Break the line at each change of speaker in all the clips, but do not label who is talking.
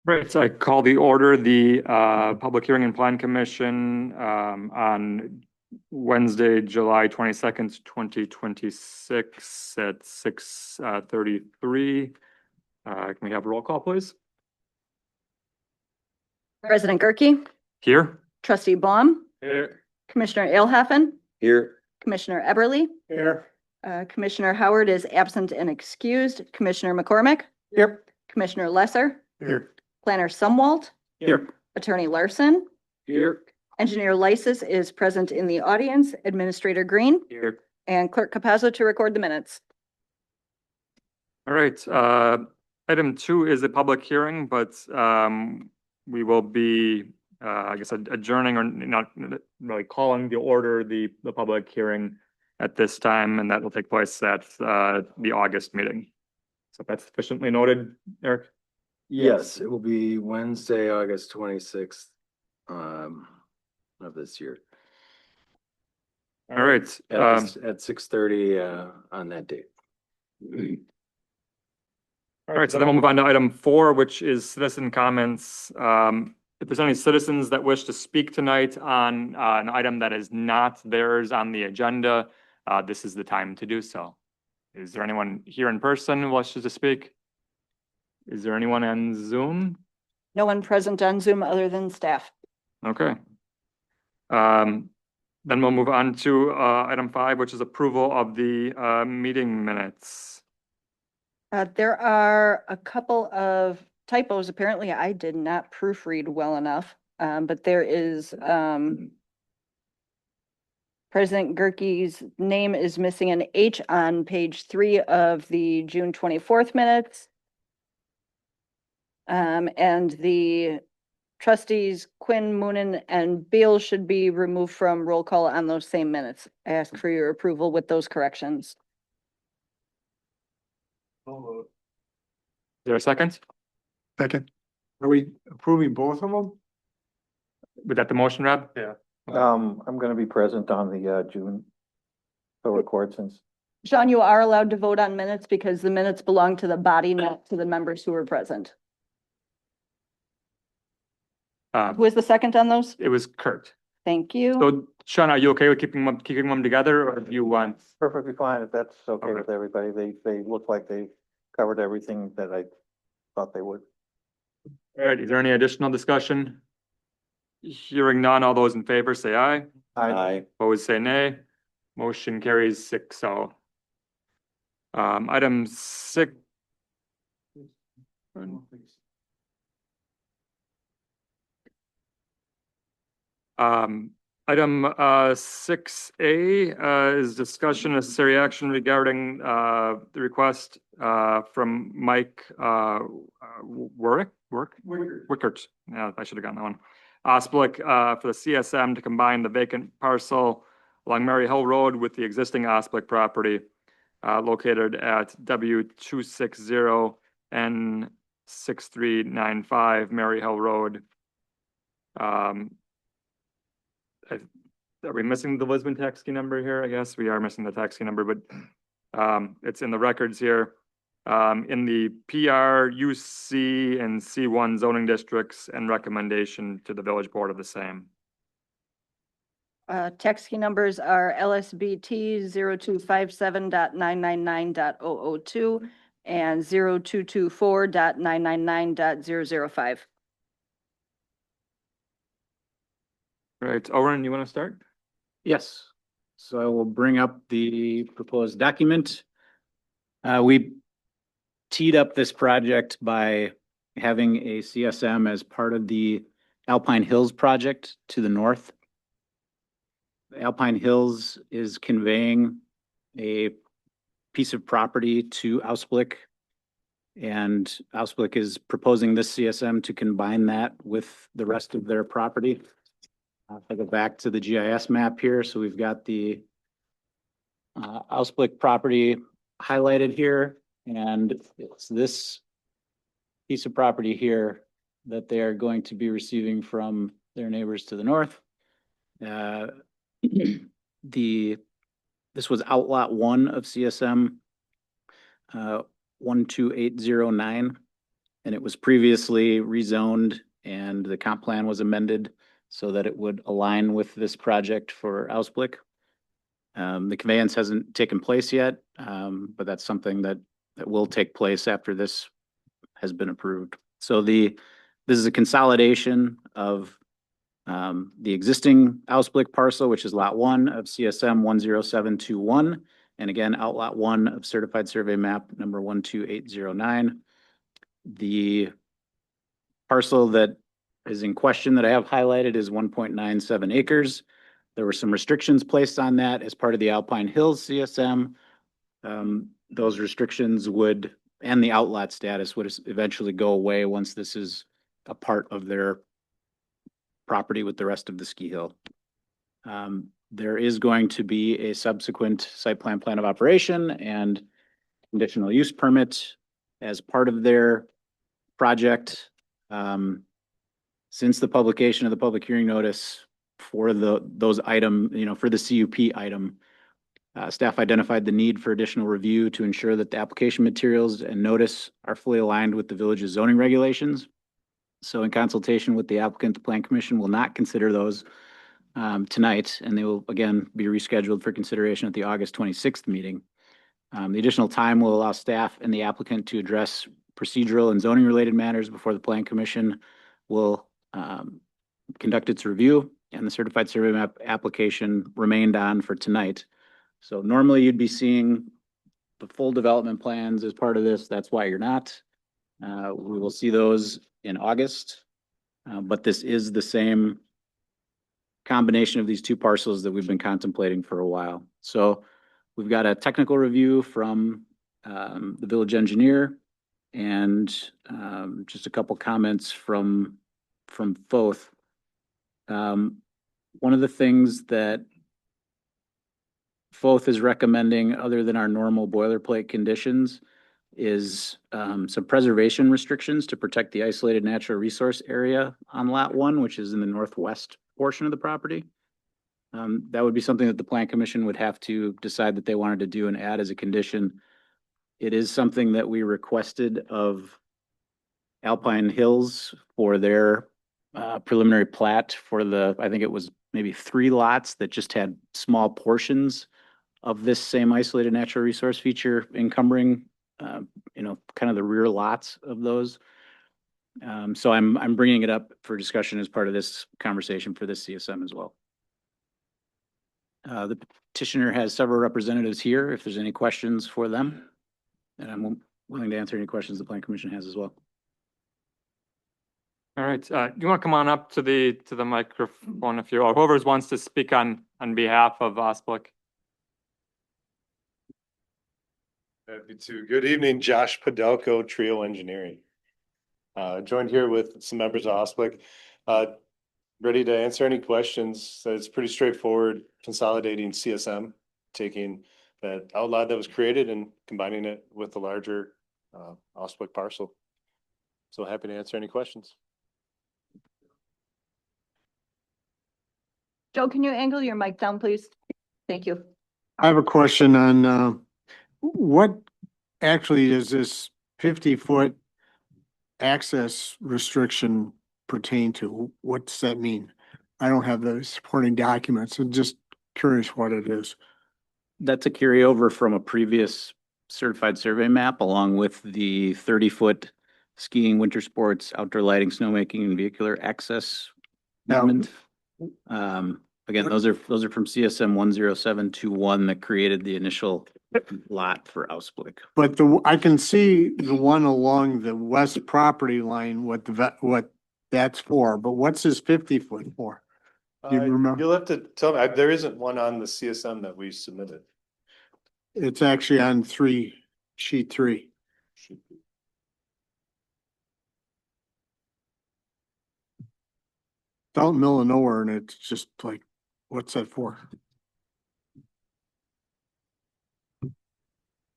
Right, so I call the order the Public Hearing and Plan Commission on Wednesday, July 22nd, 2026 at 6:33. Can we have a roll call, please?
President Gerke,
Here?
Trustee Baum,
Here.
Commissioner Alhaffen,
Here.
Commissioner Eberly,
Here.
Commissioner Howard is absent and excused, Commissioner McCormick,
Yep.
Commissioner Lesser,
Here.
Planner Sumwalt,
Here.
Attorney Larson,
Here.
Engineer Lysis is present in the audience, Administrator Green,
Here.
and Clerk Capazzo to record the minutes.
All right, item 2 is a public hearing, but we will be, I guess, adjourning or not really calling the order the public hearing at this time, and that will take place at the August meeting. So if that's sufficiently noted, Eric?
Yes, it will be Wednesday, August 26th of this year
All right,
at 6:30 on that date.
all right, so then we'll move on to item 4, which is citizen comments. If there's any citizens that wish to speak tonight on an item that is not theirs on the agenda, this is the time to do so. Is there anyone here in person who wishes to speak? Is there anyone on Zoom?
No one present on Zoom other than staff.
Okay. Then we'll move on to item 5, which is approval of the meeting minutes.
There are a couple of typos. Apparently, I did not proofread well enough, but there is President Gerke's name is missing an H on page 3 of the June 24th minutes. And the trustees Quinn, Moonen, and Beal should be removed from roll call on those same minutes. I ask for your approval with those corrections.
Is there a second?
Second. Are we approving both of them?
Was that the motion, Rob?
Yeah.
I'm gonna be present on the June record since.
Sean, you are allowed to vote on minutes because the minutes belong to the body, not to the members who were present. Who is the second on those?
It was Kurt.
Thank you.
So Sean, are you okay with keeping them together, or do you want?
Perfectly fine if that's okay
Okay.
with everybody. They look like they covered everything that I thought they would.
All right, is there any additional discussion? Hearing none, all those in favor say aye.
Aye.
Opposed, say nay. Motion carries 6-0. Item 6. Item 6A is discussion necessary action regarding the request from Mike Wickert. Yeah, I should have gotten that one. Osplik for the CSM to combine the vacant parcel along Mary Hill Road with the existing Osplik property located at W260 and 6395 Mary Hill Road. Are we missing the Lisbon tax key number here? I guess we are missing the tax key number, but it's in the records here. In the PR, UC, and C1 zoning districts, and recommendation to the village board of the same.
Tax key numbers are LSBT 0257.999.002 and 0224.999.005.
Right, Owen, you want to start?
Yes, so I will bring up the proposed document. We teed up this project by having a CSM as part of the Alpine Hills project to the north. Alpine Hills is conveying a piece of property to Osplik, and Osplik is proposing this CSM to combine that with the rest of their property. If I go back to the GIS map here, so we've got the Osplik property highlighted here, and it's this piece of property here that they are going to be receiving from their neighbors to the north. This was outlot 1 of CSM 12809. And it was previously rezoned and the comp plan was amended so that it would align with this project for Ausblick. The conveyance hasn't taken place yet, but that's something that will take place after this has been approved. So this is a consolidation of the existing Ausblick parcel, which is lot 1 of CSM 10721, and again, outlot 1 of certified survey map number 12809. The parcel that is in question that I have highlighted is 1.97 acres. There were some restrictions placed on that as part of the Alpine Hills CSM. Those restrictions would, and the outlot status would eventually go away once this is a part of their property with the rest of the ski hill. There is going to be a subsequent site plan of operation and conditional use permit as part of their project. Since the publication of the public hearing notice for those item, for the CUP item, staff identified the need for additional review to ensure that the application materials and notice are fully aligned with the village's zoning regulations. So in consultation with the applicant, the Plan Commission will not consider those tonight, and they will again be rescheduled for consideration at the August 26th meeting. The additional time will allow staff and the applicant to address procedural and zoning related matters before the Plan Commission will conduct its review, and the certified survey map application remained on for tonight. So normally you'd be seeing the full development plans as part of this. That's why you're not. We will see those in August, but this is the same combination of these two parcels that we've been contemplating for a while. So we've got a technical review from the village engineer and just a couple comments from both. One of the things that Foth is recommending, other than our normal boilerplate conditions, is some preservation restrictions to protect the isolated natural resource area on lot 1, which is in the northwest portion of the property. That would be something that the Plan Commission would have to decide that they wanted to do and add as a condition. It is something that we requested of Alpine Hills for their preliminary plat for I think it was maybe 3 lots that just had small portions of this same isolated natural resource feature encumbering, kind of the rear lots of those. So I'm bringing it up for discussion as part of this conversation for this CSM as well. The petitioner has several representatives here if there's any questions for them. And I'm willing to answer any questions the Plan Commission has as well.
All right, you want to come on up to the microphone if you, or whoever wants to speak on behalf of Ausblick.
Happy to. Good evening, Josh Podelko, Trio Engineering. Joined here with some members of Ausblick. Ready to answer any questions. So it's pretty straightforward, consolidating CSM, taking that outlot that was created and combining it with the larger Ausblick parcel. So happy to answer any questions.
Joe, can you angle your mic down, please? Thank you.
I have a question on, what actually does this 50-foot access restriction pertain to? What's that mean? I don't have the supporting documents. I'm just curious what it is.
That's a carryover from a previous certified survey map, along with the 30-foot skiing, winter sports, outdoor lighting, snowmaking, and vehicular access
Now-
element. Again, those are from CSM 10721 that created the initial lot for Ausblick.
But I can see the one along the west property line, what that's for, but what's this 50-foot for? Do you remember?
You'll have to tell me. There isn't one on the CSM that we submitted.
It's actually on sheet 3. It's out in the middle of nowhere and it's just like, what's that for?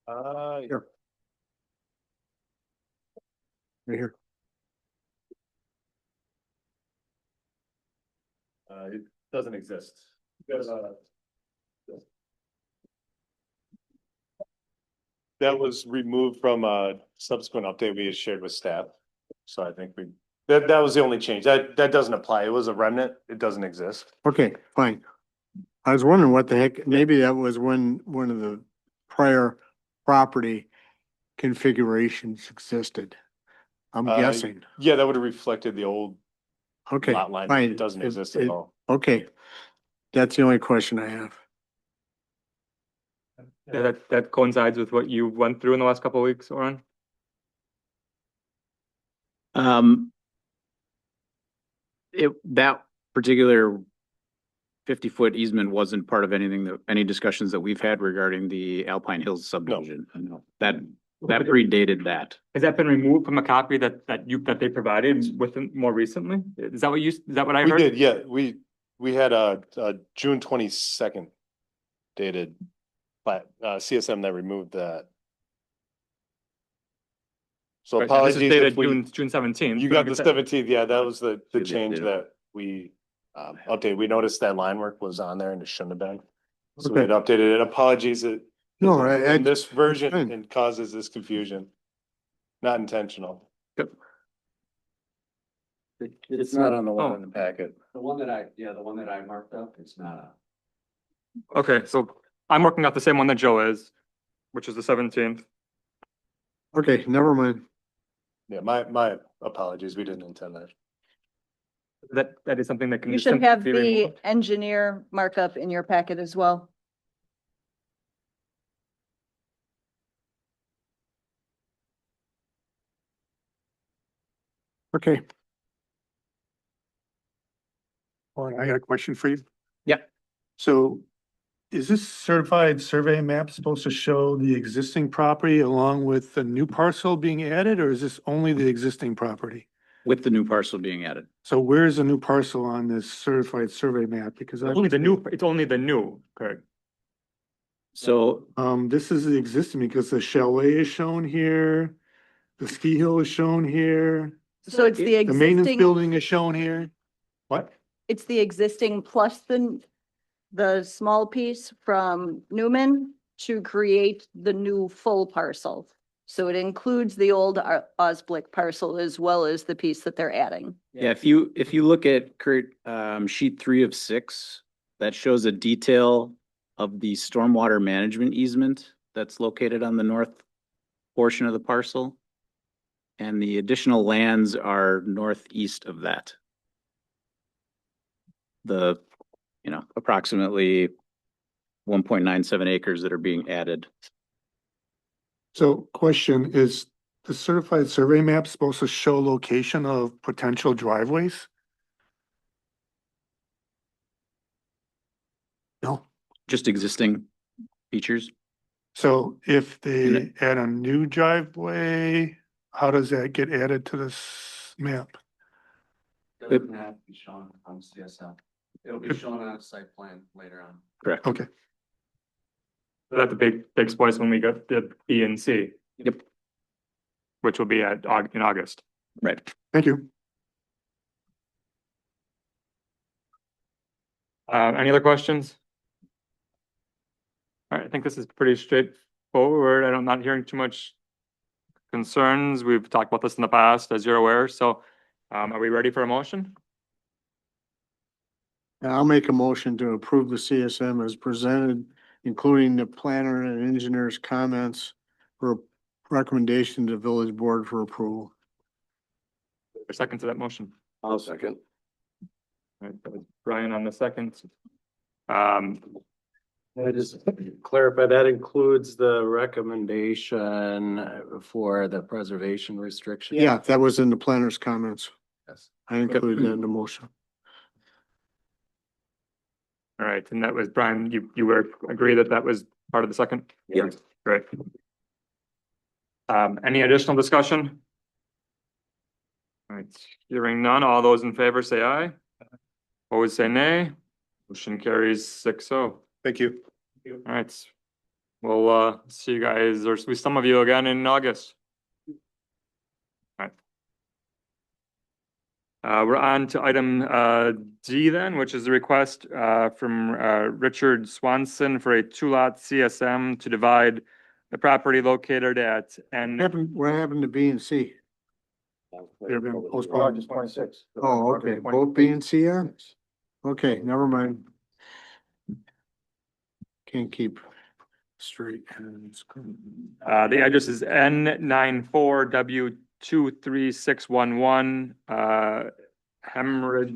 Here. Right here.
It doesn't exist. That was removed from a subsequent update we had shared with staff. So I think that was the only change. That doesn't apply. It was a remnant. It doesn't exist.
Okay, fine. I was wondering what the heck, maybe that was when one of the prior property configurations existed. I'm
Uh,
guessing.
Yeah, that would have reflected the old
Okay,
lot line.
fine.
It doesn't exist at all.
Okay, that's the only question I have.
Yeah, that coincides with what you went through in the last couple of weeks, Oren?
That particular 50-foot easement wasn't part of any discussions that we've had regarding the Alpine Hills subdivision. No, that predated that.
Has that been removed from a copy that they provided within more recently? Is that what I
We
heard?
did, yeah. We had a June 22nd dated, but CSM that removed that. So
Right, now this is
apologies
dated
if we,
June 17th.
you
so
got
like I
the
said-
17th, yeah, that was the
Yeah,
change
yeah.
that we updated. We noticed that line work was on there and it shouldn't have been. So we
Okay.
had updated it. Apologies that
No,
in this version
fine.
it causes this confusion. Not intentional.
It's not on the
one
one in the packet.
The one that I marked up, it's not
Okay, so I'm working off the same one that Joe is, which is the 17th.
Okay, never mind.
Yeah, my apologies. We didn't intend that.
That is something that can.
You
just
should
simply
have
be
the
removed.
engineer markup in your packet as well.
Okay,
I got a question for you.
Yeah.
So is this certified survey map supposed to show the existing property along with the new parcel being added, or is this only the existing property?
With the new parcel being added.
So where's the new parcel on this certified survey map? Because I,
It's only the new, Kurt.
So
this is the existing because the chalet is shown here. The ski hill is shown here.
So it's the
The maintenance
existing,
building is shown here. What?
it's the existing plus the small piece from Newman to create the new full parcel. So it includes the old Osblick parcel as well as the piece that they're adding.
yeah, if you look at Kurt, sheet 3 of 6, that shows a detail of the stormwater management easement that's located on the north portion of the parcel. And the additional lands are northeast of that. The, approximately 1.97 acres that are being added.
So question, is the certified survey map supposed to show location of potential driveways? No.
Just existing features.
So if they
And
add a new driveway, how does that get added to this map?
doesn't have to be shown on CSL. It'll be shown on a site plan later on.
Correct.
Okay,
That's the big place when we get the B and C.
Yep.
Which will be in August.
Right.
thank you.
Any other questions? All right, I think this is pretty straightforward. I'm not hearing too much concerns. We've talked about this in the past, as you're aware, so are we ready for a motion?
I'll make a motion to approve the CSM as presented, including the planner and engineer's comments for recommendation to village board for approval.
A second to that motion.
I'll second.
All right, that was Brian on the second.
I just clarify, that includes the recommendation for the preservation restriction?
Yeah, that was in the planner's comments.
Yes.
I included that in the motion.
All right, and that was Brian, you were agree that was part of the second?
Yeah.
Great. Any additional discussion? All right, hearing none, all those in favor say aye. Always say nay. Motion carries 6-0.
Thank you.
All right. We'll see you guys, or see some of you again in August. All right. We're on to item D then, which is the request from Richard Swanson for a 2-lot CSM to divide the property located at N.
What happened to B and C? They've been
August
postponed.
26th.
Oh, okay, both being CR? Okay, never mind. Can't keep straight.
The address is N94W23611, Hemorrhage.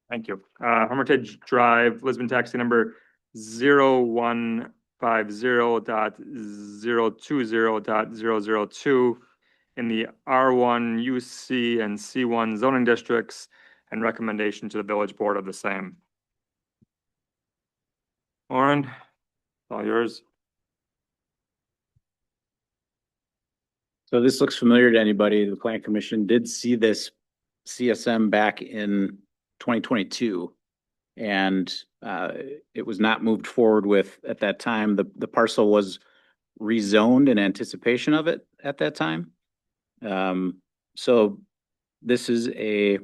Thank you. Hermitage Drive, Lisbon, taxi number 0150.020.002 in the R1, UC, and C1 zoning districts, and recommendation to the village board of the same. Lauren, all yours.
So this looks familiar to anybody. The Plan Commission did see this CSM back in 2022. And it was not moved forward with at that time. The parcel was rezoned in anticipation of it at that time. So this is a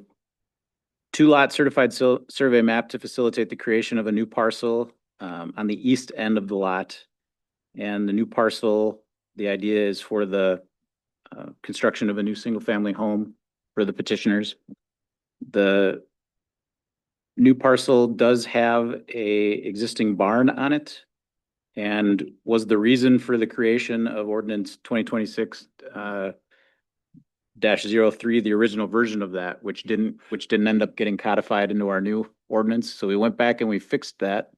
two-lot certified survey map to facilitate the creation of a new parcel on the east end of the lot. And the new parcel, the idea is for the construction of a new single-family home for the petitioners. The new parcel does have a existing barn on it and was the reason for the creation of ordinance 2026 -03, the original version of that, which didn't end up getting codified into our new ordinance. So we went back and we fixed that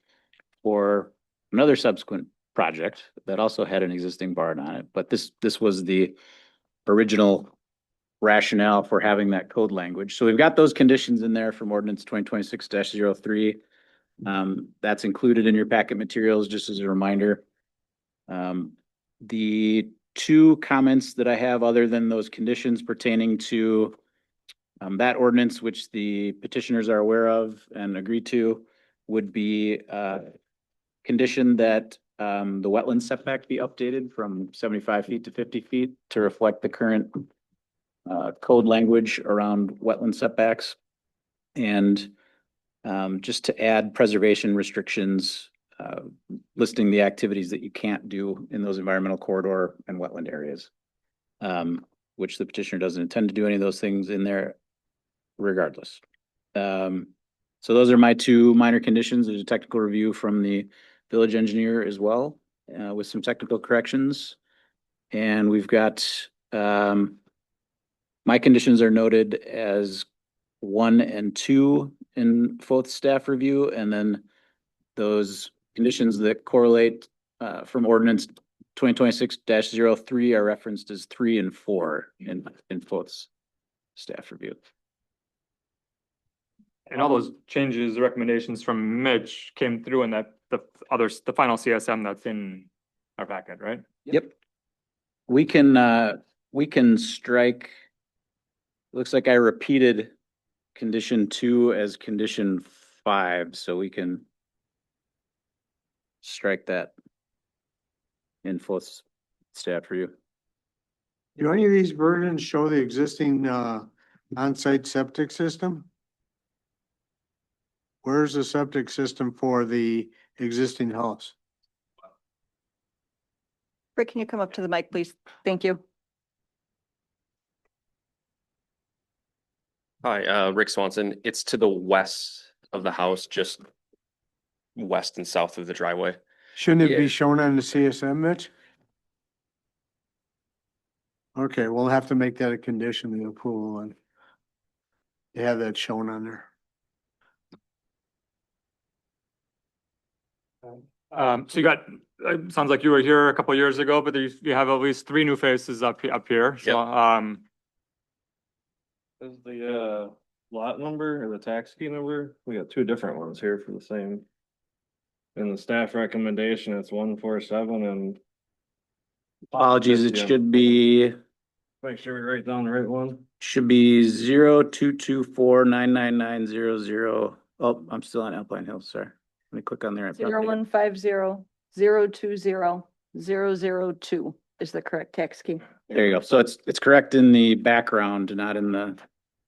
for another subsequent project that also had an existing barn on it. But this was the original rationale for having that code language. So we've got those conditions in there from ordinance 2026-03. That's included in your packet materials, just as a reminder. The two comments that I have other than those conditions pertaining to that ordinance, which the petitioners are aware of and agree to, would be condition that the wetland setback be updated from 75 feet to 50 feet to reflect the current code language around wetland setbacks. And just to add preservation restrictions, listing the activities that you can't do in those environmental corridor and wetland areas, which the petitioner doesn't intend to do any of those things in there regardless. So those are my two minor conditions. There's a technical review from the village engineer as well, with some technical corrections. And we've got, my conditions are noted as 1 and 2 in both staff review, and then those conditions that correlate from ordinance 2026-03 are referenced as 3 and 4 in both staff review.
And all those changes, recommendations from Mitch came through in the final CSM that's in our packet, right?
Yep. We can strike, looks like I repeated condition 2 as condition 5, so we can strike that in both staff review.
Do any of these versions show the existing on-site septic system? Where's the septic system for the existing house?
Rick, can you come up to the mic, please? Thank you.
Hi, Rick Swanson. It's to the west of the house, just west and south of the driveway.
Shouldn't it
Yeah.
be shown on the CSM, Mitch? Okay, we'll have to make that a condition of the approval and have that shown on there.
So you got, sounds like you were here a couple years ago, but you have at least 3 new faces up here. So,
Is the lot number or the tax key number? We got 2 different ones here for the same. In the staff recommendation, it's 147 and.
Apologies, it should be
Make sure we write down the right one.
0224999000. Oh, I'm still on Alpine Hills, sorry. Let me click on there.
0150-020-002 is the correct tax key.
There you go. So it's correct in the background, not in the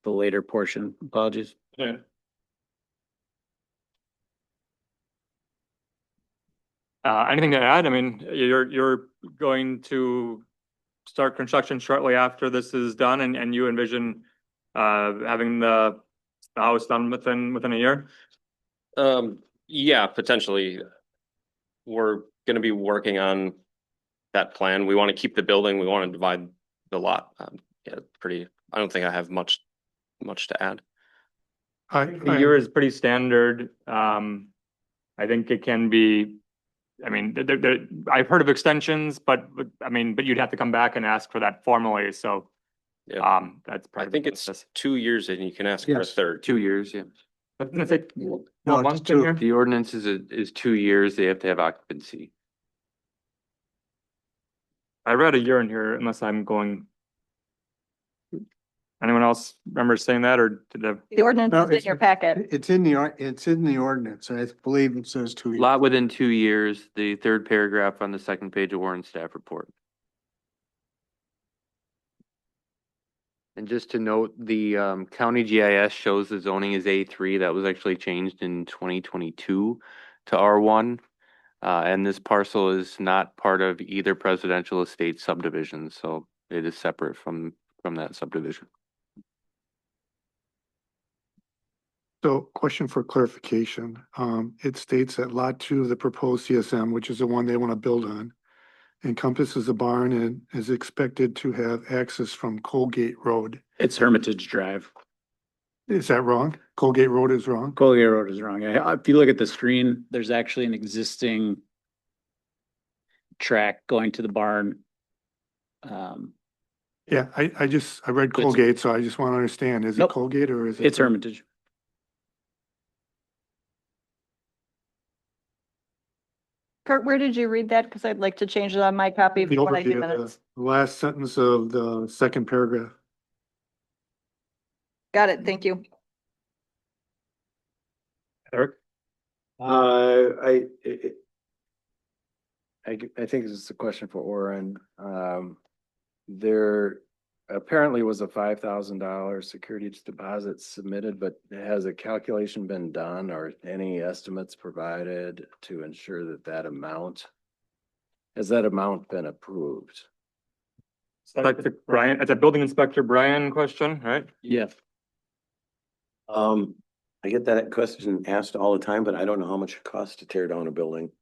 later portion. Apologies.
Yeah.
anything to add? I mean, you're going to start construction shortly after this is done and you envision having the house done within a year?
Yeah, potentially. We're gonna be working on that plan. We want to keep the building. We want to divide the lot. Yeah, I don't think I have much to add.
A year is pretty standard. I think it can be, I mean, I've heard of extensions, but you'd have to come back and ask for that formally, so.
Yeah.
That's
I
part of
think
the
it's
process.
2 years and you can ask for a
Yes.
third.
2 years, yeah.
But let's say,
No,
what
it's
month in
two.
here?
The ordinance is 2 years. They have to have occupancy.
I read a year in here unless I'm going. Anyone else remember saying that or did I?
The ordinance
No,
is in your packet.
It's in the ordinance. I believe it says 2 years.
Lot within 2 years, the third paragraph on the second page of Warren staff report. And just to note, the county GIS shows the zoning is A3. That was actually changed in 2022 to R1. And this parcel is not part of either presidential estate subdivision, so it is separate from that subdivision.
So question for clarification. It states that lot 2 of the proposed CSM, which is the one they want to build on, encompasses a barn and is expected to have access from Colgate Road.
It's Hermitage Drive.
Is that wrong? Colgate Road is wrong?
Colgate Road is wrong. If you look at the screen, there's actually an existing track going to the barn.
Yeah, I read
It's-
Colgate, so I just want to understand, is it
Nope.
Colgate or is it?
It's Hermitage.
Kurt, where did you read that? Because I'd like to change it on my copy
The
when I do
overview,
minutes.
the last sentence of the second paragraph.
Got it, thank you.
Eric?
I think this is a question for Orin. There apparently was a $5,000 securities deposit submitted, but has a calculation been done or any estimates provided to ensure that amount? Has that amount been approved?
Like the Brian, it's a building inspector Brian question, right?
Yeah.
I get that question asked all the time, but I don't know how much it costs to tear down a building.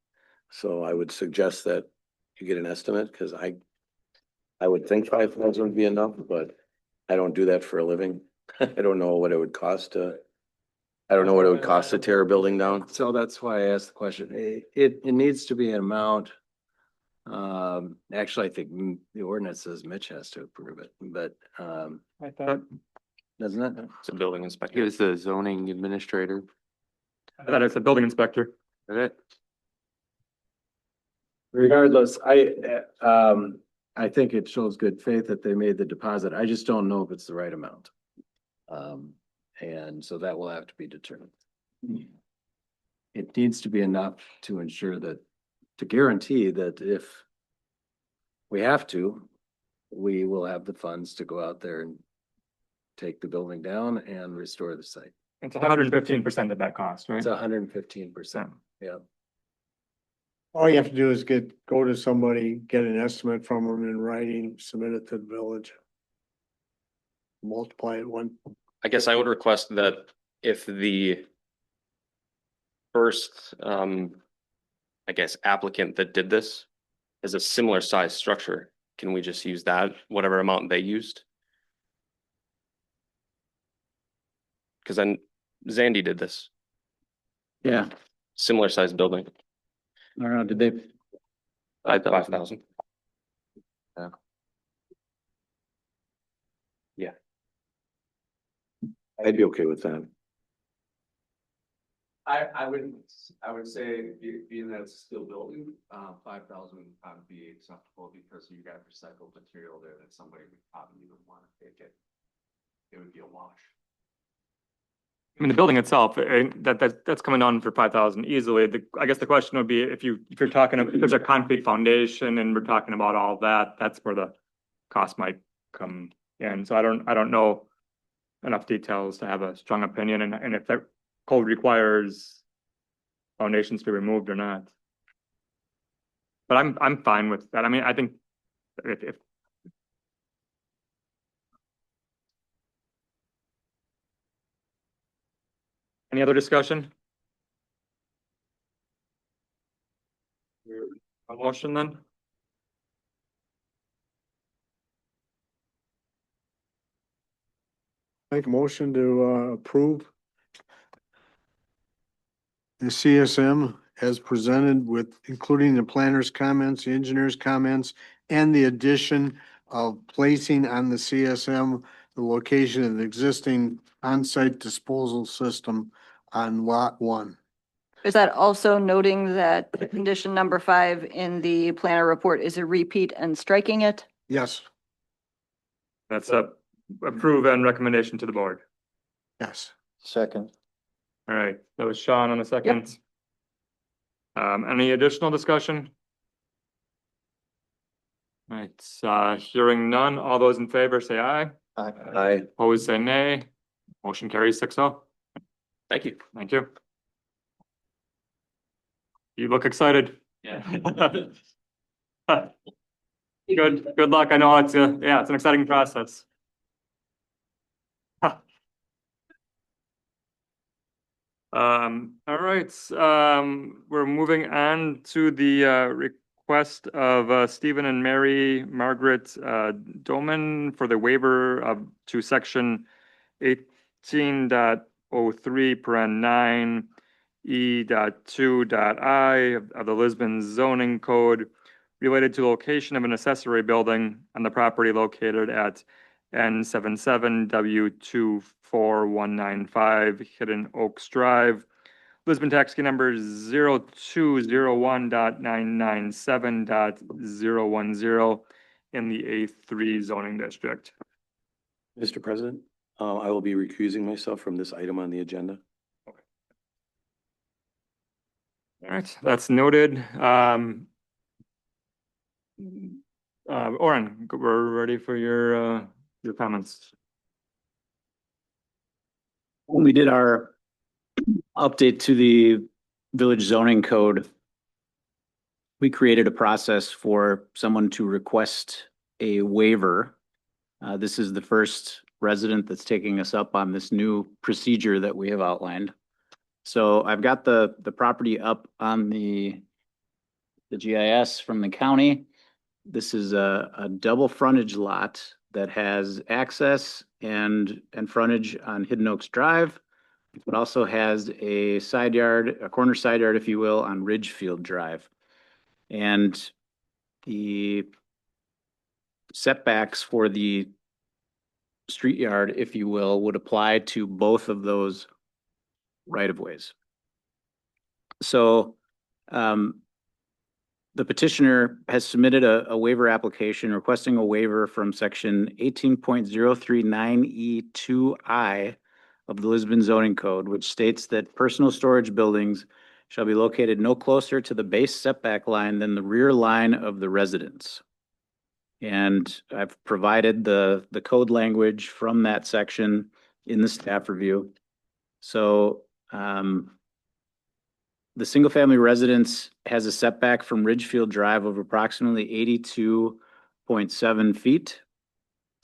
So I would suggest that you get an estimate, because I would think 5,000 would be enough, but I don't do that for a living. I don't know what it would cost to tear a building down.
So that's why I asked the question. It needs to be an amount. Actually, I think the ordinance says Mitch has to approve it, but,
I thought,
doesn't it?
It's a building
It
inspector.
was the zoning administrator.
I thought it's a building inspector.
Is it?
Regardless, I think it shows good faith that they made the deposit. I just don't know if it's the right amount. And so that will have to be determined. It needs to be enough to ensure that, to guarantee that if we have to, we will have the funds to go out there and take the building down and restore the site.
It's 115% of that cost, right?
It's 115%. Yeah.
All you have to do is go to somebody, get an estimate from them in writing, submit it to the village. Multiply it one.
I guess I would request that if the first, I guess applicant that did this is a similar size structure, can we just use that, whatever amount they used? Cause then Zandy did this,
Yeah.
similar size building,
I don't know, did they?
5,000.
I'd be okay with that.
I would say, being that it's a steel building, 5,000 would probably be acceptable because you got recycled material there that somebody would probably even want to take it. It would be a wash.
I mean, the building itself, that's coming on for 5,000 easily. I guess the question would be if you're talking, if there's a concrete foundation and we're talking about all that, that's where the cost might come in. So I don't know enough details to have a strong opinion and if that code requires foundations to be removed or not. But I'm fine with that. I mean, I think if Any other discussion? A motion then?
Make a motion to approve the CSM as presented with, including the planner's comments, the engineer's comments, and the addition of placing on the CSM the location of the existing on-site disposal system on lot 1.
Is that also noting that condition number 5 in the planner report is a repeat and striking it?
Yes,
That's a approve and recommendation to the board.
yes.
Second.
All right, that was Sean on the second. Any additional discussion? All right, hearing none, all those in favor say aye.
I,
Opposed say nay. Motion carries 6-0.
Thank you.
Thank you. You look excited.
Yeah.
Good luck. I know it's yeah, it's an exciting process. All right, we're moving on to the request of Stephen and Mary Margaret Doman for the waiver of to section 18.03(9) E.2.I of the Lisbon zoning code related to location of an accessory building on the property located at N77 W24195 Hidden Oaks Drive, Lisbon tax key number 0201.997.010 in the A3 zoning district.
Mr. President, I will be recusing myself from this item on the agenda.
All right, that's noted. Oren, we're ready for your comments.
When we did our update to the village zoning code, we created a process for someone to request a waiver. This is the first resident that's taking us up on this new procedure that we have outlined. So I've got the property up on the GIS from the county. This is a double frontage lot that has access and frontage on Hidden Oaks Drive. It also has a side yard, a corner side yard, if you will, on Ridgefield Drive. And the setbacks for the street yard, if you will, would apply to both of those right-of-ways. So the petitioner has submitted a waiver application requesting a waiver from section 18.039E2I of the Lisbon zoning code, which states that personal storage buildings shall be located no closer to the base setback line than the rear line of the residence. And I've provided the code language from that section in the staff review. So the single-family residence has a setback from Ridgefield Drive of approximately 82.7 feet.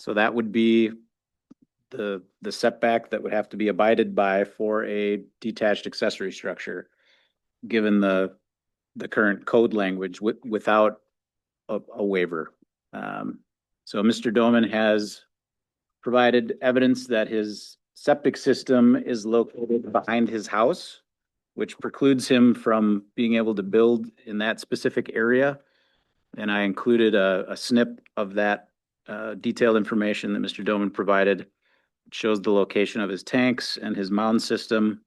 So that would be the setback that would have to be abided by for a detached accessory structure, given the current code language without a waiver. So Mr. Doman has provided evidence that his septic system is located behind his house, which precludes him from being able to build in that specific area. And I included a snip of that detailed information that Mr. Doman provided. It shows the location of his tanks and his mound system.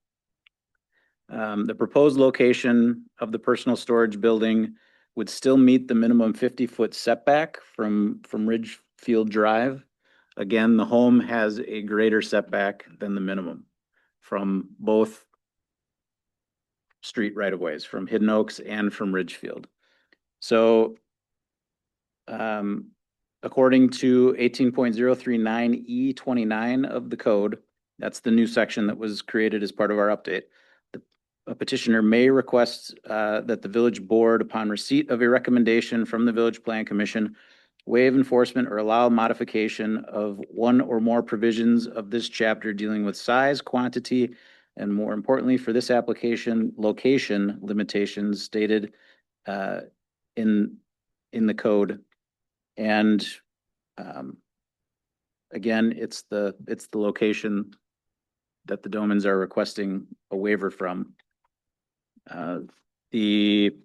The proposed location of the personal storage building would still meet the minimum 50-foot setback from Ridgefield Drive. Again, the home has a greater setback than the minimum from both street right-of-ways, from Hidden Oaks and from Ridgefield. So according to 18.039E29 of the code, that's the new section that was created as part of our update. A petitioner may request that the village board, upon receipt of a recommendation from the Village Plan Commission, waive enforcement or allow modification of one or more provisions of this chapter dealing with size, quantity, And more importantly, for this application, location limitations stated in the code. And again, it's the location that the Domans are requesting a waiver from. The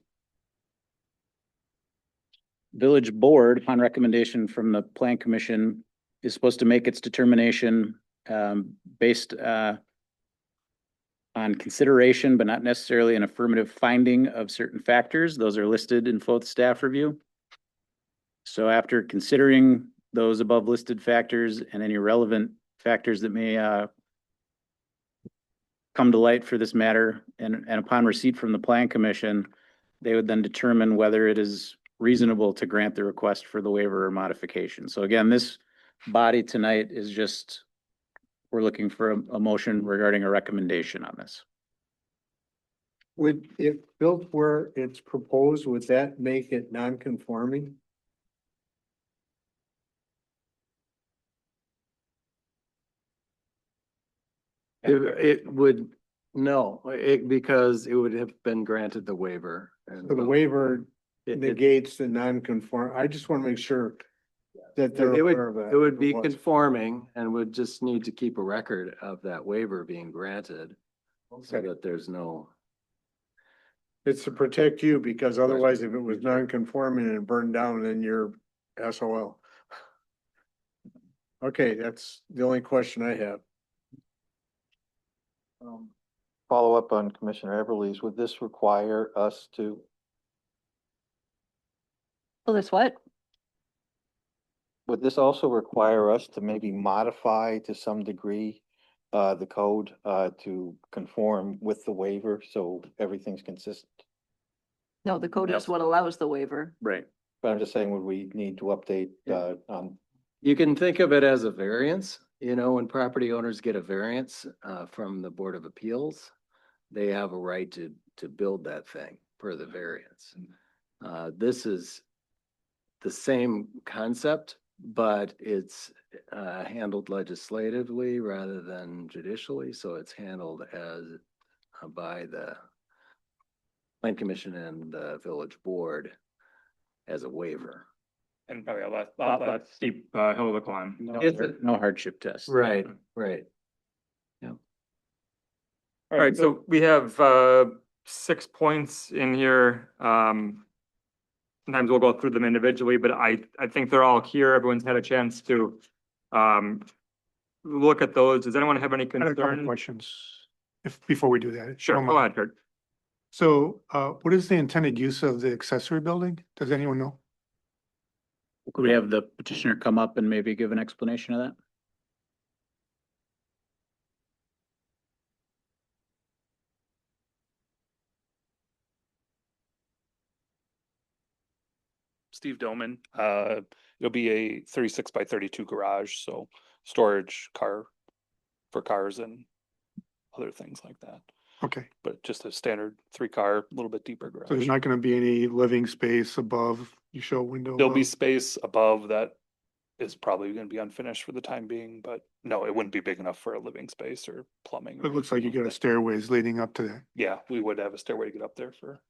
village board, upon recommendation from the plan commission, is supposed to make its determination based on consideration, but not necessarily an affirmative finding of certain factors. Those are listed in both staff review. So after considering those above listed factors and any relevant factors that may come to light for this matter, and upon receipt from the plan commission, they would then determine whether it is reasonable to grant the request for the waiver or modification. So again, this body tonight is just, we're looking for a motion regarding a recommendation on this.
Would, if built where it's proposed, would that make it non-conforming?
It would, no, because it would have been granted the waiver. And
So the waiver
it-
negates the non-conform, I just want to make sure that they're
It would,
aware of that.
it would be
was.
conforming and would just need to keep a record of that waiver being granted. So
Okay.
that there's no,
It's to protect you, because otherwise if it was non-conforming and it burned down, then you're SOL. Okay, that's the only question I have.
Follow up on Commissioner Everly's, would this require us to,
Well, that's what?
would this also require us to maybe modify to some degree the code to conform with the waiver, so everything's consistent?
No, the code is
Yes.
what allows the waiver.
Right.
But I'm just saying, would we need to update on,
you can think of it as a variance, you know, when property owners get a variance from the Board of Appeals, they have a right to build that thing per the variance. This is the same concept, but it's handled legislatively rather than judicially, so it's handled as by the Plan Commission and the Village Board as a waiver.
And probably a lot less steep hill to climb.
No hardship test.
Right.
All right, so we have 6 points in here. Sometimes we'll go through them individually, but I think they're all here. Everyone's had a chance to look at those. Does anyone have any
I have a couple
concern?
questions, before we do that. if you
Sure,
don't
go
mind.
ahead, Kurt.
So, what is the intended use of the accessory building? Does anyone know?
Could we have the petitioner come up and maybe give an explanation of that?
Steve Doman. It'll be a 36 by 32 garage, so storage for cars and other things like that.
Okay,
But just a standard 3-car, a little bit deeper
so there's
garage.
not gonna be any living space above, you show a window?
There'll be
above?
space above that is probably gonna be unfinished for the time being, but no, it wouldn't be big enough for a living space or plumbing. or
It looks like you
anything
got a
that.
stairways leading up to that.
Yeah, we would have a stairway to get up there for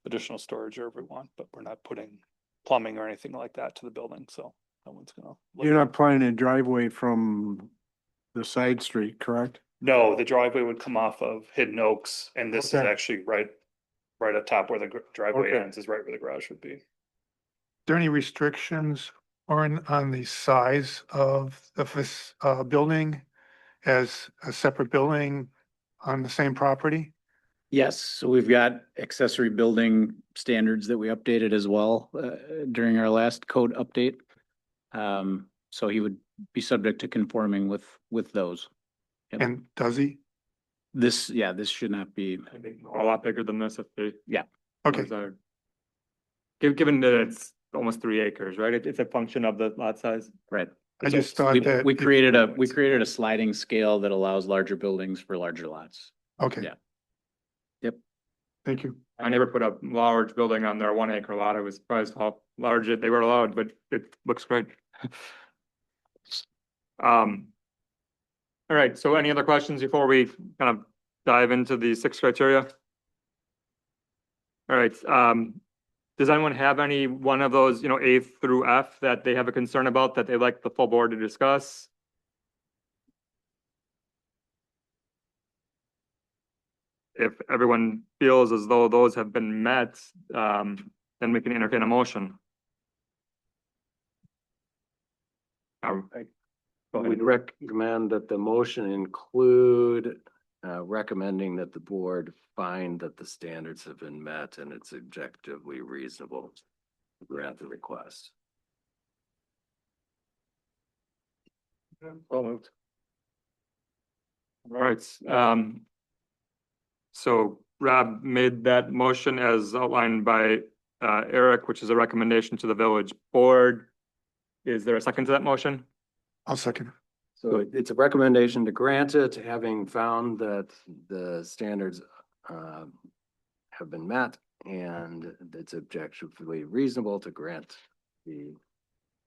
additional storage or if we want, but we're not putting plumbing or anything like that to the building, so no one's gonna. look
You're
at
not
it.
planning a driveway from the side street, correct?
No, the driveway would come off of Hidden Oaks, and this is
Okay.
actually right up top where the driveway
Okay.
ends is right where the garage would be.
Are there any restrictions on the size of this building as a separate building on the same property?
Yes, so we've got accessory building standards that we updated as well during our last code update. So he would be subject to conforming with those. Yep.
And does he?
This should not be,
I think a lot bigger than this if they.
Okay,
desire. Given that it's almost 3 acres, right? It's a function of the lot size.
right.
I just
So
thought that.
We
it-
created a sliding scale that allows larger buildings for larger lots.
Okay.
Yeah.
Thank you.
I never put a large building on their 1 acre lot. I was surprised how large they were allowed, but it looks great. All right, so any other questions before we kind of dive into the 6 criteria? All right, does anyone have any one of those, you know, A through F that they have a concern about that they'd like the full board to discuss? If everyone feels as though those have been met, then we can entertain a motion. Go
We'd
ahead.
recommend that the motion include recommending that the board find that the standards have been met and it's objectively reasonable to grant the request.
Well moved.
All right, so Rob made that motion as outlined by Eric, which is a recommendation to the village board. Is there a second to that motion?
I'll second.
So it's a recommendation to grant it, having found that the standards have been met and it's objectively reasonable to grant the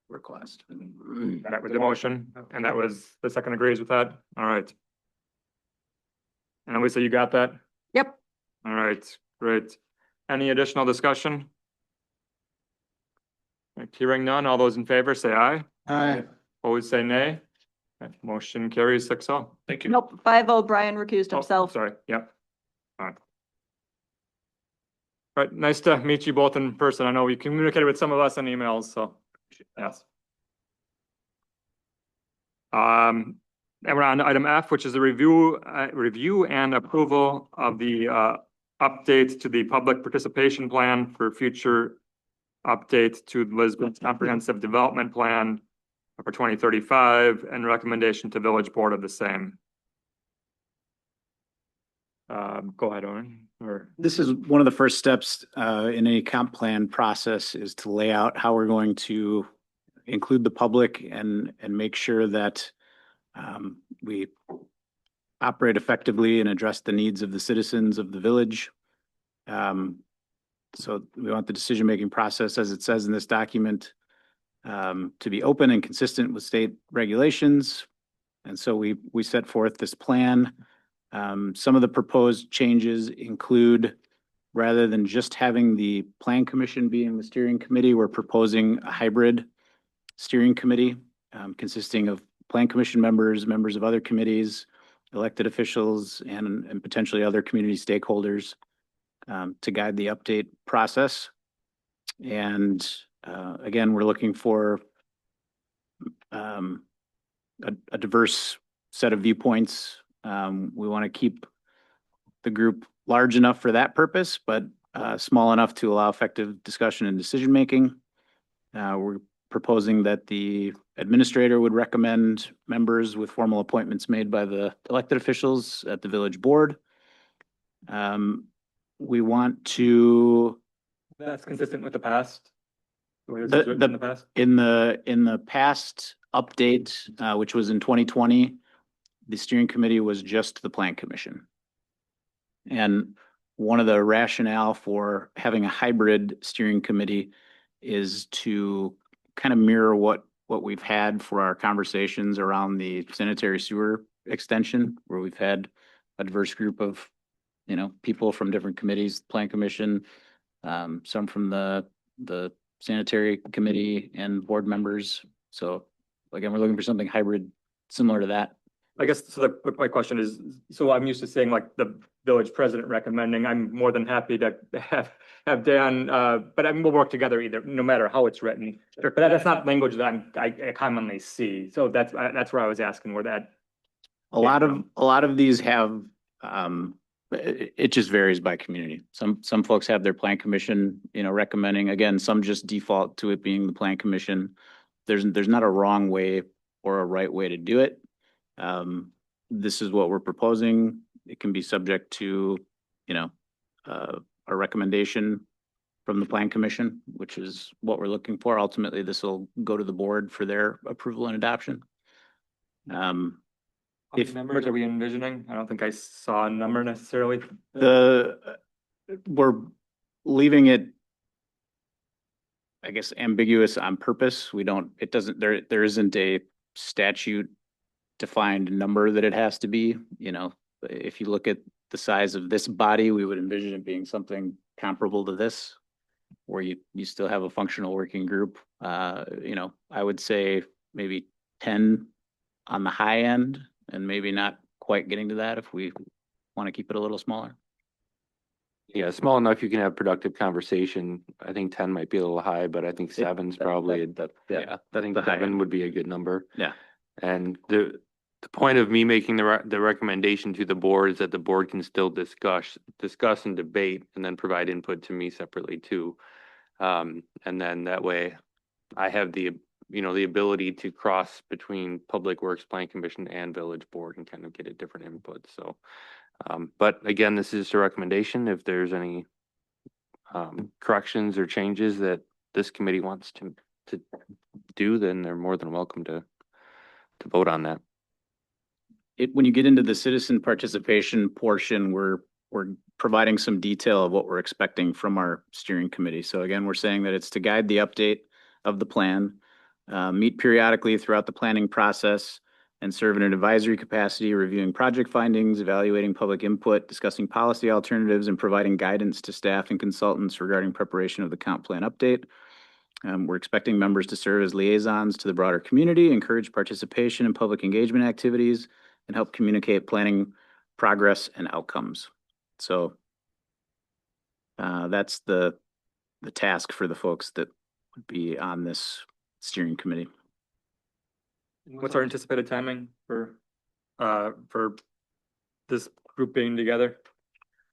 request.
That was the motion, and that was, the second agrees with that? All right. And Elisa, you got that?
Yep.
All right, great. Any additional discussion? Right, hearing none, all those in favor say aye.
Aye.
Opposed, say nay. Okay, motion carries 6-0.
Thank you.
Nope, 5-0, Brian recused
Oh,
himself.
sorry, yep. All right. All right, nice to meet you both in person. I know we communicated with some of us on emails, so, yes. And we're on to item F, which is a review and approval of the update to the public participation plan for future update to Lisbon's comprehensive development plan for 2035 and recommendation to village board of the same. Go ahead, Owen, or
This is one of the first steps in any comp plan process is to lay out how we're going to include the public and make sure that we operate effectively and address the needs of the citizens of the village. So we want the decision-making process, as it says in this document, to be open and consistent with state regulations. And so we set forth this plan. Some of the proposed changes include, rather than just having the plan commission being the steering committee, we're proposing a hybrid steering committee consisting of plan commission members, members of other committees, elected officials, and potentially other community stakeholders to guide the update process. And again, we're looking for a diverse set of viewpoints. We want to keep the group large enough for that purpose, but small enough to allow effective discussion and decision-making. We're proposing that the administrator would recommend members with formal appointments made by the elected officials at the village board. We want to,
that's consistent with the past? The way this was written in the past?
in the past update, which was in 2020, the steering committee was just the plan commission. And one of the rationale for having a hybrid steering committee is to kind of mirror what we've had for our conversations around the sanitary sewer extension, where we've had a diverse group of, people from different committees, plan commission, some from the sanitary committee and board members. So again, we're looking for something hybrid similar to that.
I guess, so my question is, so I'm used to saying like the village president recommending, I'm more than happy to have Dan, but I mean, we'll work together either, no matter how it's written. But that's not language that I commonly see. So that's where I was asking where that.
A lot of these have, it just varies by community. Some folks have their plan commission, recommending, again, some just default to it being the plan commission. There's not a wrong way or a right way to do it. This is what we're proposing. It can be subject to, a recommendation from the plan commission, which is what we're looking for. Ultimately, this will go to the board for their approval and adoption.
How many members are we envisioning? I don't think I saw a number necessarily.
We're leaving it, I guess, ambiguous on purpose. There isn't a statute defined number that it has to be. If you look at the size of this body, we would envision it being something comparable to this, where you still have a functional working group. You know, I would say maybe 10 on the high end and maybe not quite getting to that if we want to keep it a little smaller.
Yeah, small enough you can have productive conversation. I think 10 might be a little high, but I think seven's probably,
Yeah,
I think
the high
7
end.
would be a good number.
Yeah.
And the point of me making the recommendation to the board is that the board can still discuss and debate and then provide input to me separately too. And then that way I have the ability to cross between Public Works Plan Commission and Village Board and kind of get a different input. So, but again, this is just a recommendation. If there's any corrections or changes that this committee wants to do, then they're more than welcome to vote on that.
When you get into the citizen participation portion, we're providing some detail of what we're expecting from our steering committee. So again, we're saying that it's to guide the update of the plan, meet periodically throughout the planning process, and serve in an advisory capacity, reviewing project findings, evaluating public input, discussing policy alternatives, and providing guidance to staff and consultants regarding preparation of the comp plan update. We're expecting members to serve as liaisons to the broader community, encourage participation in public engagement activities, and help communicate planning progress and outcomes. So that's the task for the folks that would be on this steering committee.
What's our anticipated timing for this group being together?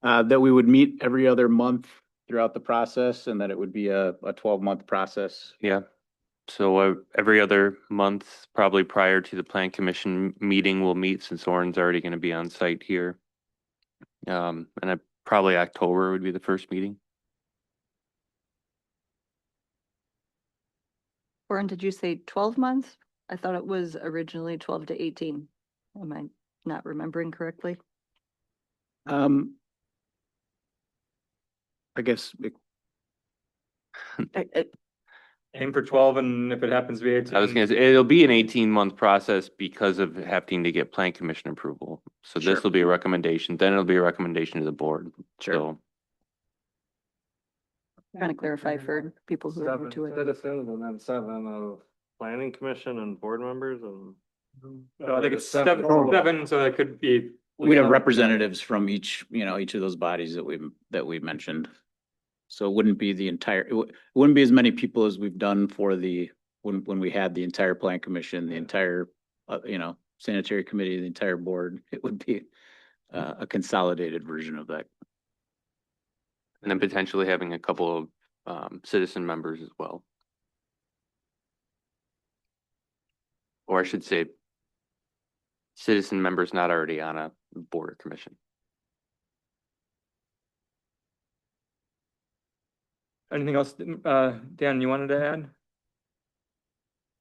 That we would meet every other month throughout the process, and that it would be a 12-month process.
Yeah. So every other month, probably prior to the Plan Commission meeting, we'll meet since Orin's already going to be on site here. And probably October would be the first meeting.
Warren, did you say 12 months? I thought it was originally 12 to 18. Am I not remembering correctly?
I guess
Aim for 12, and if it happens to be 18.
I was gonna say, it'll be an 18-month process because of having to get Plan Commission approval. So
Sure.
this will be a recommendation, then it'll be a recommendation to the board.
Sure.
So
Trying to clarify for people who are new
Seven
to it.
citizens and then 7 of planning commission and board members and.
So I think it's seven, so that could be.
we'd have representatives from each of those bodies that we've mentioned. So it wouldn't be the entire, it wouldn't be as many people as we've done for when we had the entire plan commission, the entire, sanitary committee, the entire board. It would be a consolidated version of that.
and then potentially having a couple of citizen members as well. Or I should say, citizen members not already on a board or commission.
Anything else, Dan, you wanted to add?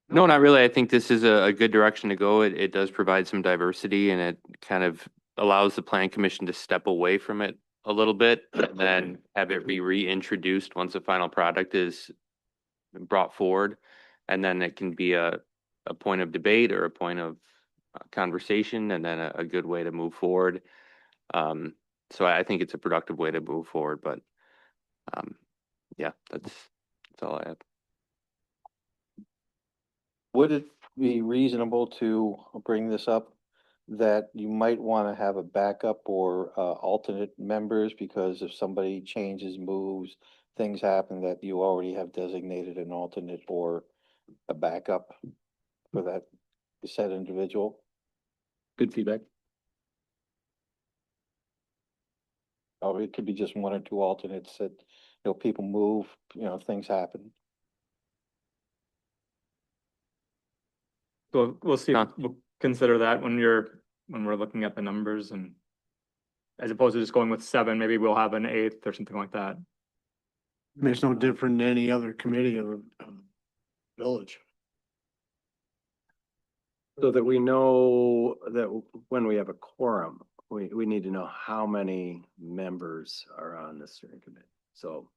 No, not really. I think this is a good direction to go. It does provide some diversity and it kind of allows the Plan Commission to step away from it a little bit and then have it be reintroduced once the final product is brought forward. And then it can be a point of debate or a point of conversation and then a good way to move forward. So I think it's a productive way to move forward, but yeah, that's all I have.
Would it be reasonable to bring this up, that you might want to have a backup or alternate members, because if somebody changes, moves, things happen, that you already have designated an alternate or a backup for that said individual?
Good feedback.
Or it could be just 1 or 2 alternates that, people move, things happen.
So we'll see,
Done.
we'll consider that when we're looking at the numbers, and as opposed to just going with 7, maybe we'll have an 8th or something like that.
It's no different than any other committee of village.
So that we know that when we have a quorum, we need to know how many members are on the steering committee. So,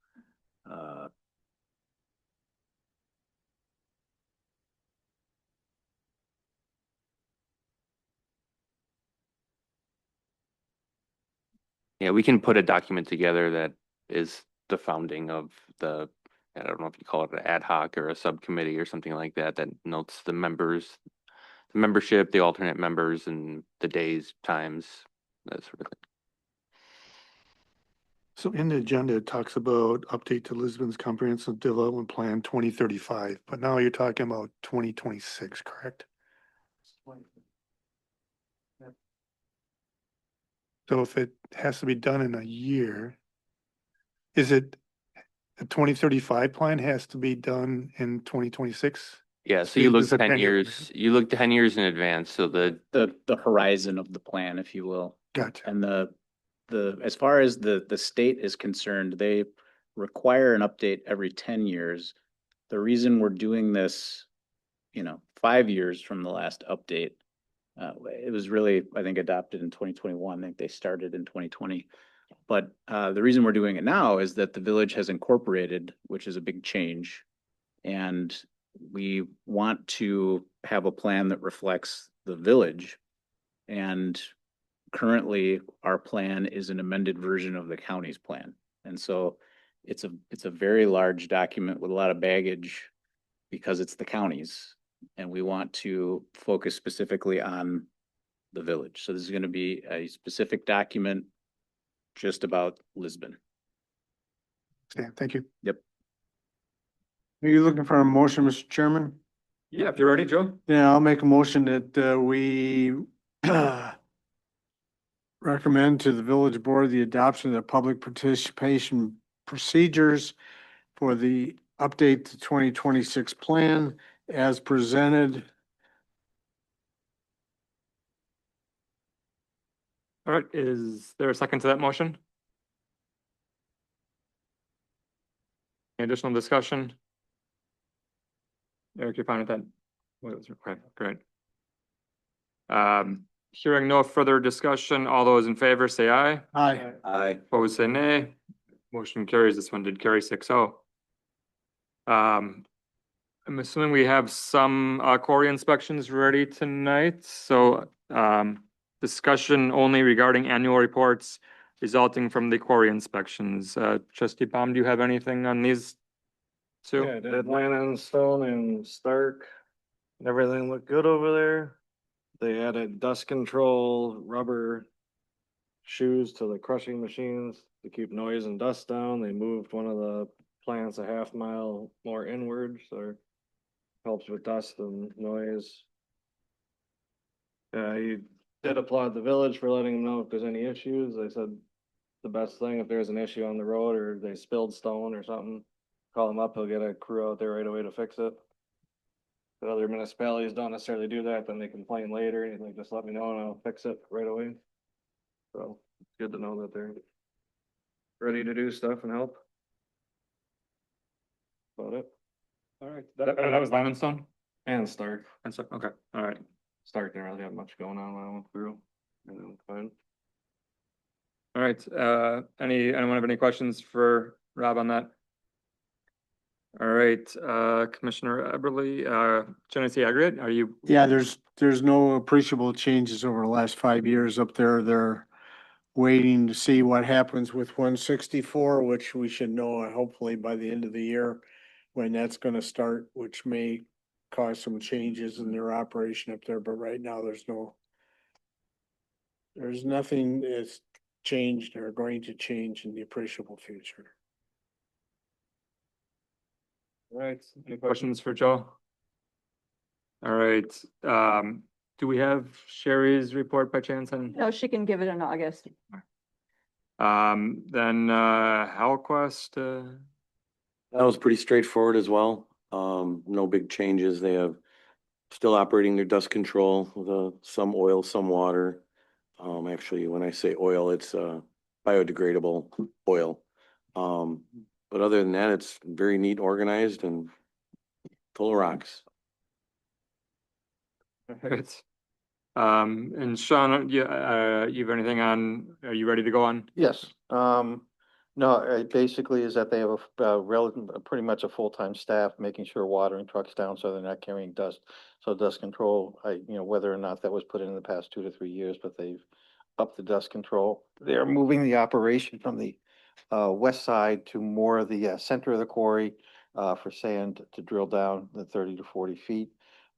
Yeah, we can put a document together that is the founding of the, I don't know if you call it an ad hoc or a subcommittee or something like that, that notes the members, the membership, the alternate members and the days, times, that sort of thing.
So in the agenda, it talks about update to Lisbon's comprehensive development plan 2035, but now you're talking about 2026, correct? So if it has to be done in a year, is it the 2035 plan has to be done in 2026?
Yeah, so you
This
look
is a
10
10-year
years, you look 10 years in advance, so
The horizon of the plan, if you will.
Gotcha.
And as far as the state is concerned, they require an update every 10 years. The reason we're doing this, 5 years from the last update, it was really, I think, adopted in 2021. I think they started in 2020. But the reason we're doing it now is that the village has incorporated, which is a big change. And we want to have a plan that reflects the village. And currently, our plan is an amended version of the county's plan. And so it's a very large document with a lot of baggage because it's the county's. And we want to focus specifically on the village. So this is going to be a specific document just about Lisbon.
Stan, thank you.
Yep.
Are you looking for a motion, Mr. Chairman?
Yeah, if you're ready, Joe.
Yeah, I'll make a motion that we recommend to the village board the adoption of the public participation procedures for the update to 2026 plan as presented.
All right, is there a second to that motion? Any additional discussion? Eric, you're fine with that? Okay, great. Hearing no further discussion, all those in favor say aye.
Aye.
Aye.
Opposed say nay. Motion carries. This one did carry 6-0. I'm assuming we have some quarry inspections ready tonight, so discussion only regarding annual reports resulting from the quarry inspections. Trustee Baum, do you have anything on these two?
Yeah, did Stone and Stark, and everything looked good over there. They added dust control, rubber shoes to the crushing machines to keep noise and dust down. They moved one of the plants a half mile more inward, so it helps with dust and noise. He did applaud the village for letting him know if there's any issues. They said the best thing, if there's an issue on the road or they spilled stone or something, call him up, he'll get a crew out there right away to fix it. But other municipalities don't necessarily do that, then they complain later, and he's like, just let me know and I'll fix it right away. So it's good to know that they're ready to do stuff and help. About it.
All right, that was Stone
And Stark.
and stuff. Okay, all right.
Stark didn't really have much going on when I went through. And then fine.
All right, anyone have any questions for Rob on that? All right, Commissioner Eberly, Genesee Aggregate, are you?
Yeah, there's no appreciable changes over the last 5 years up there. They're waiting to see what happens with 164, which we should know hopefully by the end of the year when that's gonna start, which may cause some changes in their operation up there, but right now there's nothing that's changed or going to change in the appreciable future.
All right, any questions for Joe? All right, do we have Sherry's report by chance? And
No, she can give it in August.
then HalQuest,
That was pretty straightforward as well. No big changes. They have still operating their dust control with some oil, some water. Actually, when I say oil, it's biodegradable oil. But other than that, it's very neat, organized and full of rocks.
all right. And Sean, you have anything on, are you ready to go on?
Yes, no, it basically is that they have pretty much a full-time staff making sure watering trucks down so they're not carrying dust. So dust control, whether or not that was put in the past 2 to 3 years, but they've up the dust control. They're moving the operation from the west side to more of the center of the quarry for sand to drill down the 30 to 40 feet.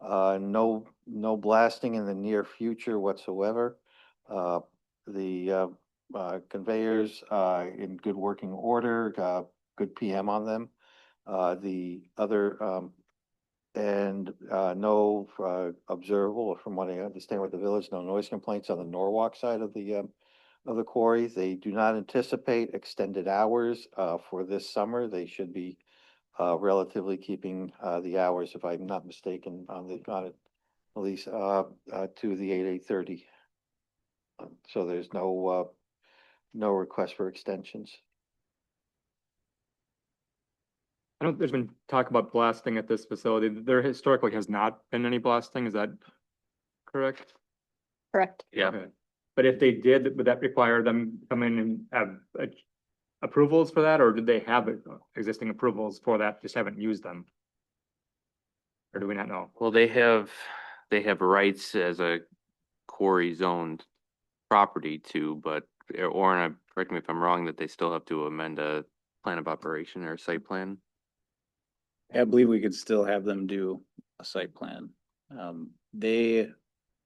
No blasting in the near future whatsoever. The conveyors in good working order, good PM on them. The other and no observable, from what I understand with the village, no noise complaints on the Norwalk side of the quarry. They do not anticipate extended hours for this summer. They should be relatively keeping the hours, if I'm not mistaken, on it, at least to the 8:30. So there's no request for extensions.
I know there's been talk about blasting at this facility. There historically has not been any blasting. Is that correct?
Correct.
Yeah.
Okay. But if they did, would that require them to come in and have approvals for that, or did they have existing approvals for that, just haven't used them? Or do we not know?
Well, they have rights as a quarry zoned property too, but, or, correct me if I'm wrong, that they still have to amend a plan of operation or site plan.
I believe we could still have them do a site plan. They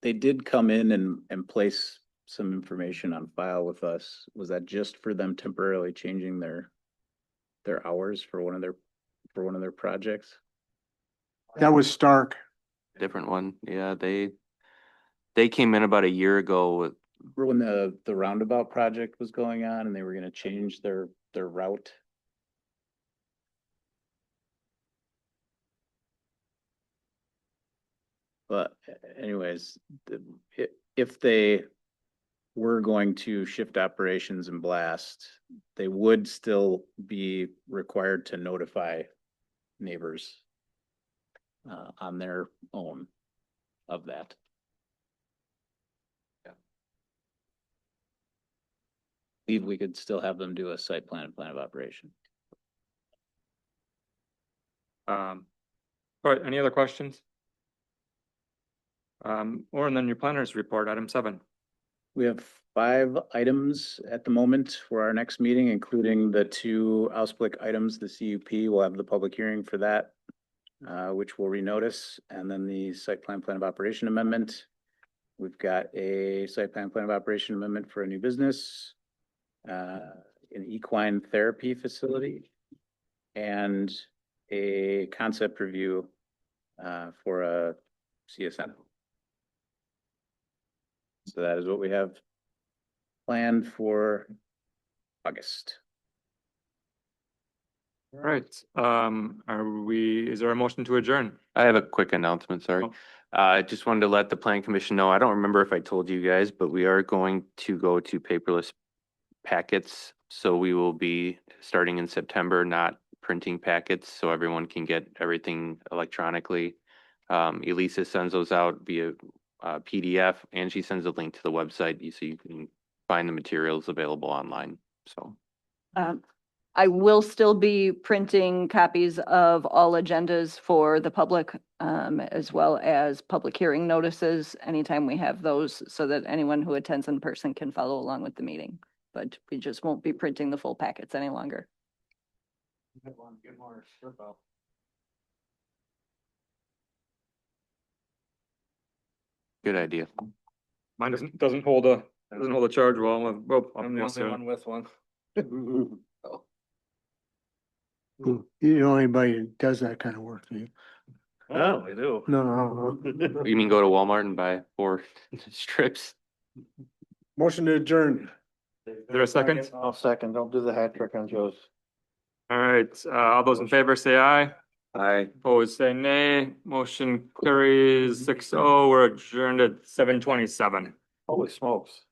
did come in and place some information on file with us. Was that just for them temporarily changing their hours for one of their projects?
That was Stark.
Different one, yeah, they came in about a year ago with,
When the roundabout project was going on and they were gonna change their route. But anyways, if they were going to shift operations and blast, they would still be required to notify neighbors on their own of that. Believe we could still have them do a site plan and plan of operation.
All right, any other questions? Or and then your planners report, item 7.
We have 5 items at the moment for our next meeting, including the 2 Ausblick items. The CUP will have the public hearing for that, which will renotice, and then the site plan of operation amendment. We've got a site plan of operation amendment for a new business, an equine therapy facility, and a concept review for a CSN. So that is what we have planned for August.
All right, is there a motion to adjourn?
I have a quick announcement, sorry.
Oh.
I just wanted to let the plan commission know, I don't remember if I told you guys, but we are going to go to paperless packets. So we will be starting in September, not printing packets, so everyone can get everything electronically. Elisa sends those out via PDF, and she sends a link to the website so you can find the materials available online, so.
I will still be printing copies of all agendas for the public, as well as public hearing notices anytime we have those, so that anyone who attends in person can follow along with the meeting. But we just won't be printing the full packets any longer.
Get more strip out.
Good idea.
Mine doesn't hold a charge well. Well,
I'm the
almost
only
there.
one with one.
You know anybody that does that kind of work, do you?
Oh, I do.
No.
You mean go to Walmart and buy 4 strips?
Motion to adjourn.
Is there a second?
I'll second. Don't do the hat trick on Joe's.
All right, all those in favor say aye.
Aye.
Opposed, say nay. Motion carries 6-0. We're adjourned at 7:27.
Holy smokes.